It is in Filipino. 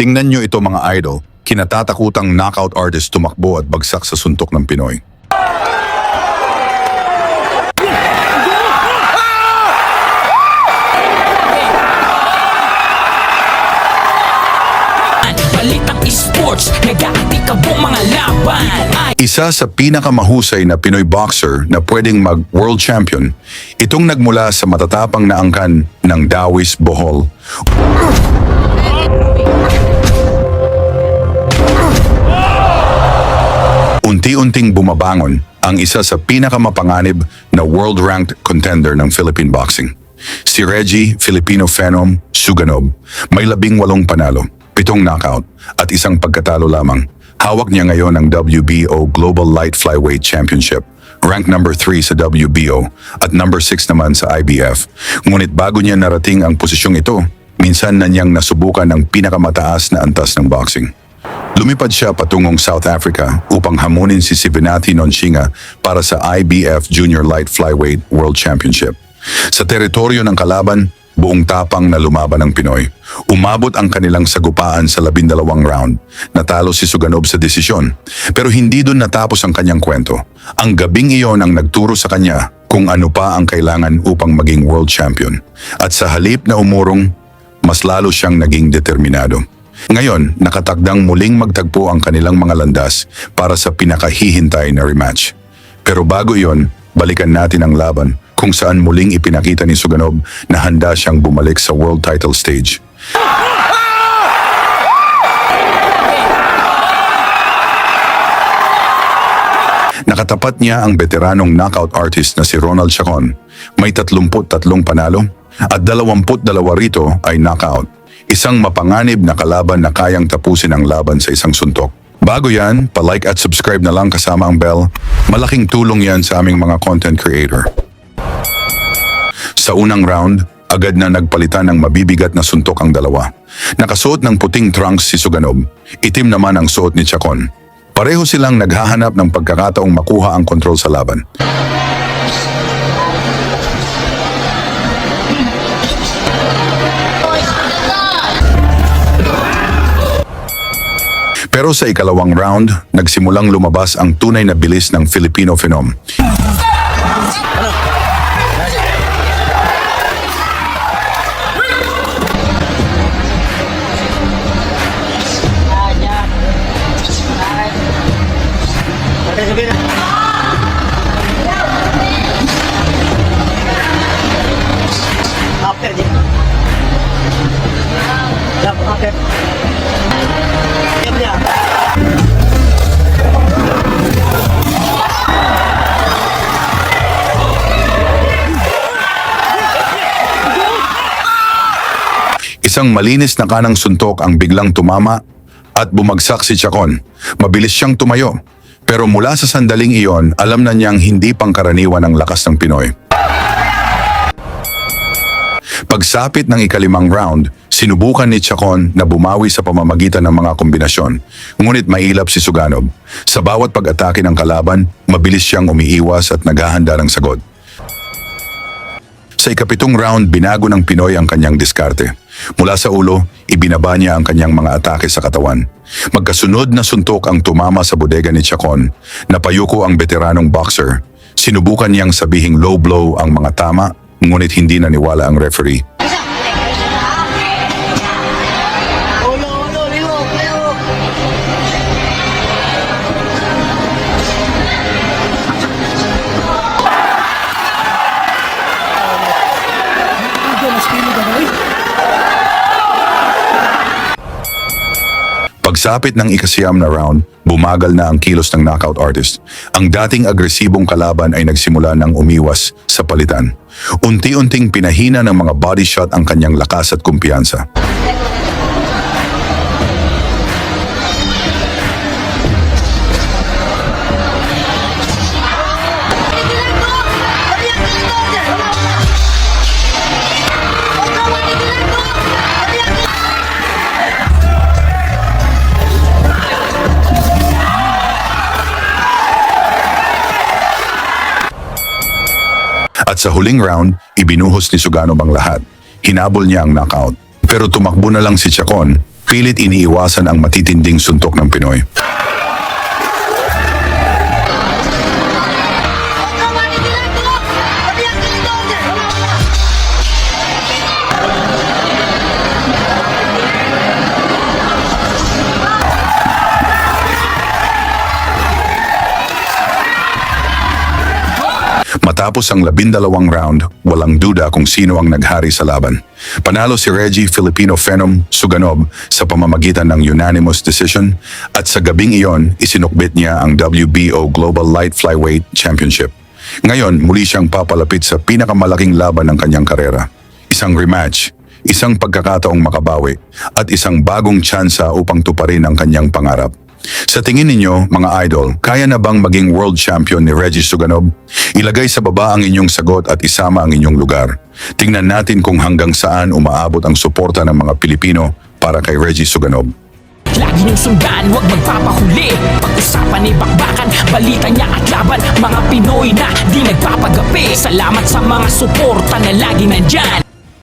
Tingnan nyo ito mga idol, kinatatakutang knockout artist tumakbo at bagsak sa suntok ng Pinoy. Balitang esports, nag-aatikabong mga laban. Isa sa pinakamahusay na Pinoy boxer na pwedeng mag-world champion, itong nagmula sa matatapang na angkan ng Dawis, Bohol. Unti-unting bumabangon ang isa sa pinakamapanganib na world-ranked contender ng Philippine boxing. Si Reggie Filipino Phenom Suganov, may 18 panalo, 7 knockout at isang pagkatalo lamang. Hawak niya ngayon ang WBO Global Light Flyweight Championship, rank number 3 sa WBO at number 6 naman sa IBF. Ngunit bago niya narating ang posisyong ito, minsan na niyang nasubukan ang pinakamataas na antas ng boxing. Lumipad siya patungong South Africa upang hamunin si Sivenathi Nonshinga para sa IBF Junior Light Flyweight World Championship. Sa teritoryo ng kalaban, buong tapang na lumaban ng Pinoy. Umabot ang kanilang sagupaan sa 12 round. Natalo si Suganov sa desisyon. Pero hindi doon natapos ang kanyang kwento. Ang gabing iyon ang nagturo sa kanya kung ano pa ang kailangan upang maging world champion. At sa halip na umurong, mas lalo siyang naging determinado. Ngayon, nakatakdang muling magtagpo ang kanilang mga landas para sa pinakahihintay na rematch. Pero bago iyon, balikan natin ang laban kung saan muling ipinakita ni Suganov na handa siyang bumalik sa world title stage. Nakatapat niya ang veteranong knockout artist na si Ronald Chacon. May 33 panalo at 22 rito ay knockout. Isang mapanganib na kalaban na kayang tapusin ang laban sa isang suntok. Bago yan, pa-like at subscribe na lang kasama ang bell. Malaking tulong yan sa aming mga content creator. Sa unang round, agad na nagpalitan ng mabibigat na suntok ang dalawa. Nakasuot ng puting trunks si Suganov, itim naman ang suot ni Chacon. Pareho silang naghahanap ng pagkakataong makuha ang kontrol sa laban. Pero sa ikalawang round, nagsimulang lumabas ang tunay na bilis ng Filipino Phenom. Isang malinis na kanang suntok ang biglang tumama at bumagsak si Chacon. Mabilis siyang tumayo. Pero mula sa sandaling iyon, alam na niyang hindi pangkaraniwan ang lakas ng Pinoy. Pagsapit ng ikalimang round, sinubukan ni Chacon na bumawi sa pamamagitan ng mga kombinasyon. Ngunit mailap si Suganov. Sa bawat pag-atake ng kalaban, mabilis siyang umiiwas at naghahanda ng sagot. Sa ikapitong round, binago ng Pinoy ang kanyang diskarte. Mula sa ulo, ibinaba niya ang kanyang mga atake sa katawan. Magkasunod na suntok ang tumama sa bodega ni Chacon. Napayuko ang veteranong boxer. Sinubukan niyang sabihing low blow ang mga tama, ngunit hindi naniwala ang referee. Pagsapit ng ikasiyam na round, bumagal na ang kilos ng knockout artist. Ang dating agresibong kalaban ay nagsimula ng umiwas sa palitan. Unti-unting pinahina ng mga body shot ang kanyang lakas at kumpiyansa. At sa huling round, ibinuhos ni Suganov ang lahat. Hinabol niya ang knockout. Pero tumakbo na lang si Chacon pilit iniiwasan ang matitinding suntok ng Pinoy. Matapos ang 12 round, walang duda kung sino ang naghari sa laban. Panalo si Reggie Filipino Phenom Suganov sa pamamagitan ng unanimous decision at sa gabing iyon, isinukbit niya ang WBO Global Light Flyweight Championship. Ngayon, muli siyang papalapit sa pinakamalaking laban ng kanyang karera. Isang rematch, isang pagkakataong makabawi, at isang bagong tsansa upang tuparin ang kanyang pangarap. Sa tingin ninyo, mga idol, kaya na bang maging world champion ni Reggie Suganov? Ilagay sa baba ang inyong sagot at isama ang inyong lugar. Tingnan natin kung hanggang saan umaabot ang suporta ng mga Pilipino para kay Reggie Suganov. Lagi niyong sundan, huwag magpapahuli. Pag-usapan ni bakbakan, balita niya at laban. Mga Pinoy na di nagpapagapi. Salamat sa mga suporta na lagi nandyan.